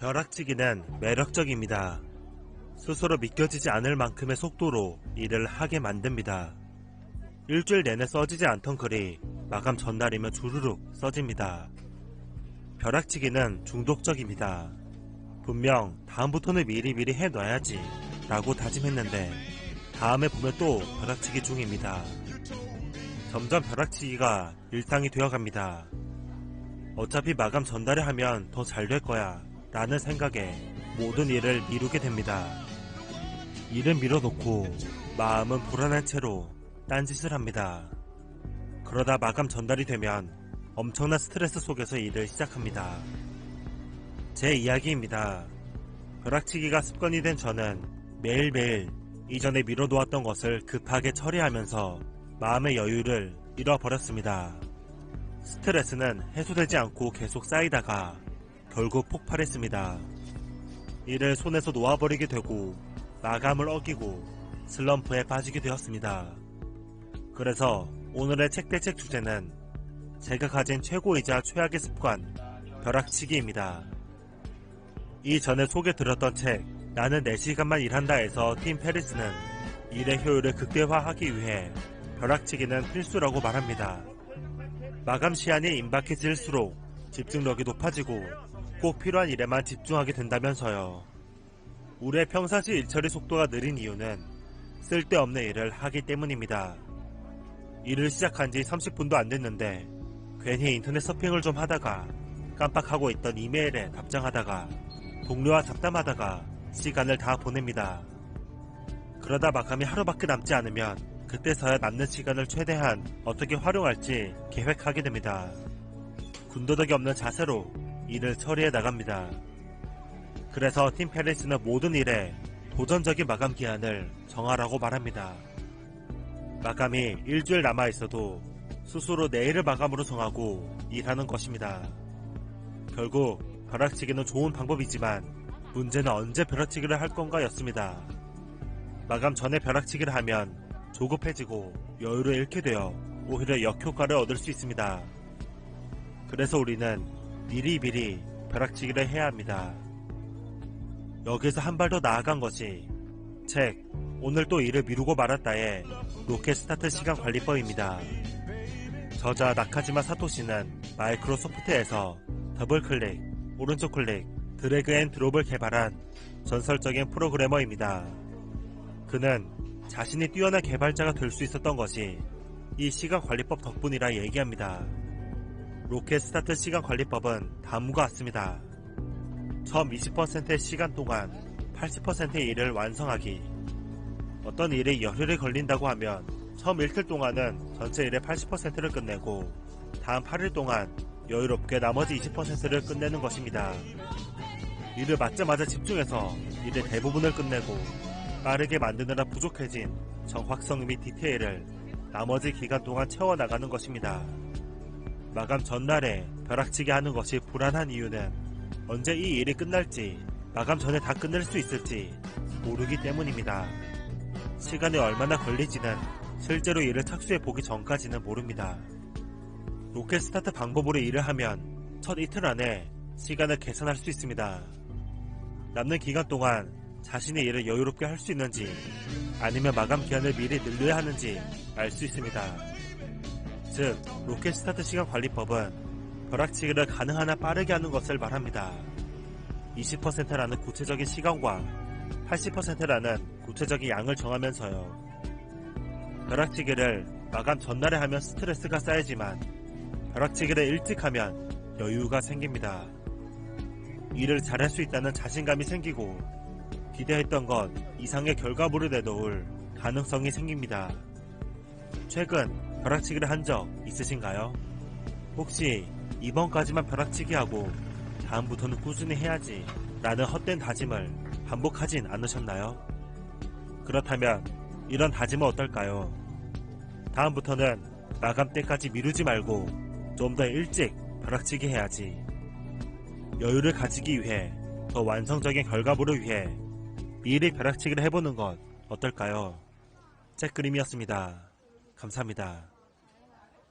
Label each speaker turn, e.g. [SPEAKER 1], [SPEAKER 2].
[SPEAKER 1] 벼락치기는 매력적입니다. 스스로 믿겨지지 않을 만큼의 속도로 일을 하게 만듭니다. 일주일 내내 써지지 않던 글이 마감 전날이면 주르륵 써집니다. 벼락치기는 중독적입니다. 분명 다음부터는 미리미리 해놔야지 라고 다짐했는데 다음에 보면 또 벼락치기 중입니다. 점점 벼락치기가 일상이 되어갑니다. 어차피 마감 전날에 하면 더 잘 될 거야 라는 생각에 모든 일을 미루게 됩니다. 일은 미뤄놓고 마음은 불안한 채로 딴짓을 합니다. 그러다 마감 전날이 되면 엄청난 스트레스 속에서 일을 시작합니다. 제 이야기입니다. 벼락치기가 습관이 된 저는 매일매일 이전에 미뤄놓았던 것을 급하게 처리하면서 마음의 여유를 잃어버렸습니다. 스트레스는 해소되지 않고 계속 쌓이다가 결국 폭발했습니다. 일을 손에서 놓아버리게 되고 마감을 어기고 슬럼프에 빠지게 되었습니다. 그래서 오늘의 책대책 주제는 제가 가진 최고이자 최악의 습관, 벼락치기입니다. 이전에 소개드렸던 책 나는 4시간만 일한다에서 팀 페리스는 일의 효율을 극대화하기 위해 벼락치기는 필수라고 말합니다. 마감 시한이 임박해질수록 집중력이 높아지고 꼭 필요한 일에만 집중하게 된다면서요. 우리의 평상시 일처리 속도가 느린 이유는 쓸데없는 일을 하기 때문입니다. 일을 시작한 지 30분도 안 됐는데 괜히 인터넷 서핑을 좀 하다가 깜빡하고 있던 이메일에 답장하다가 동료와 잡담하다가 시간을 다 보냅니다. 그러다 마감이 하루밖에 남지 않으면 그때서야 남는 시간을 최대한 어떻게 활용할지 계획하게 됩니다. 군더더기 없는 자세로 일을 처리해 나갑니다. 그래서 팀 페리스는 모든 일에 도전적인 마감 기한을 정하라고 말합니다. 마감이 일주일 남아있어도 스스로 내일을 마감으로 정하고 일하는 것입니다. 결국 벼락치기는 좋은 방법이지만 문제는 언제 벼락치기를 할 건가 였습니다. 마감 전에 벼락치기를 하면 조급해지고 여유를 잃게 되어 오히려 역효과를 얻을 수 있습니다. 그래서 우리는 미리미리 벼락치기를 해야 합니다. 여기서 한 발 더 나아간 것이 책 오늘 또 일을 미루고 말았다의 로켓 스타트 시간 관리법입니다. 저자 나카지마 사토시는 마이크로소프트에서 더블클릭, 오른쪽 클릭, 드래그 앤 드롭을 개발한 전설적인 프로그래머입니다. 그는 자신이 뛰어난 개발자가 될 수 있었던 것이 이 시간관리법 덕분이라 얘기합니다. 로켓 스타트 시간관리법은 다음과 같습니다. 처음 20%의 시간 동안 80%의 일을 완성하기. 어떤 일이 열흘이 걸린다고 하면 처음 이틀 동안은 전체 일의 80%를 끝내고 다음 8일 동안 여유롭게 나머지 20%를 끝내는 것입니다. 일을 맡자마자 집중해서 일의 대부분을 끝내고 빠르게 만드느라 부족해진 정확성 및 디테일을 나머지 기간 동안 채워나가는 것입니다. 마감 전날에 벼락치기 하는 것이 불안한 이유는 언제 이 일이 끝날지 마감 전에 다 끝낼 수 있을지 모르기 때문입니다. 시간이 얼마나 걸릴지는 실제로 일을 착수해 보기 전까지는 모릅니다. 로켓 스타트 방법으로 일을 하면 첫 이틀 안에 시간을 계산할 수 있습니다. 남는 기간 동안 자신의 일을 여유롭게 할 수 있는지 아니면 마감 기한을 미리 늘려야 하는지 알 수 있습니다. 즉 로켓 스타트 시간 관리법은 벼락치기를 가능한 한 빠르게 하는 것을 말합니다. 20%라는 구체적인 시간과 80%라는 구체적인 양을 정하면서요. 벼락치기를 마감 전날에 하면 스트레스가 쌓이지만 벼락치기를 일찍 하면 여유가 생깁니다. 일을 잘할 수 있다는 자신감이 생기고 기대했던 것 이상의 결과물을 내놓을 가능성이 생깁니다. 최근 벼락치기를 한 적 있으신가요? 혹시 이번까지만 벼락치기 하고 다음부터는 꾸준히 해야지 라는 헛된 다짐을 반복하진 않으셨나요? 그렇다면 이런 다짐은 어떨까요? 다음부터는 마감 때까지 미루지 말고 좀 더 일찍 벼락치기 해야지. 여유를 가지기 위해 더 완성적인 결과물을 위해 미리 벼락치기를 해보는 건 어떨까요? 잭그림이었습니다. 감사합니다.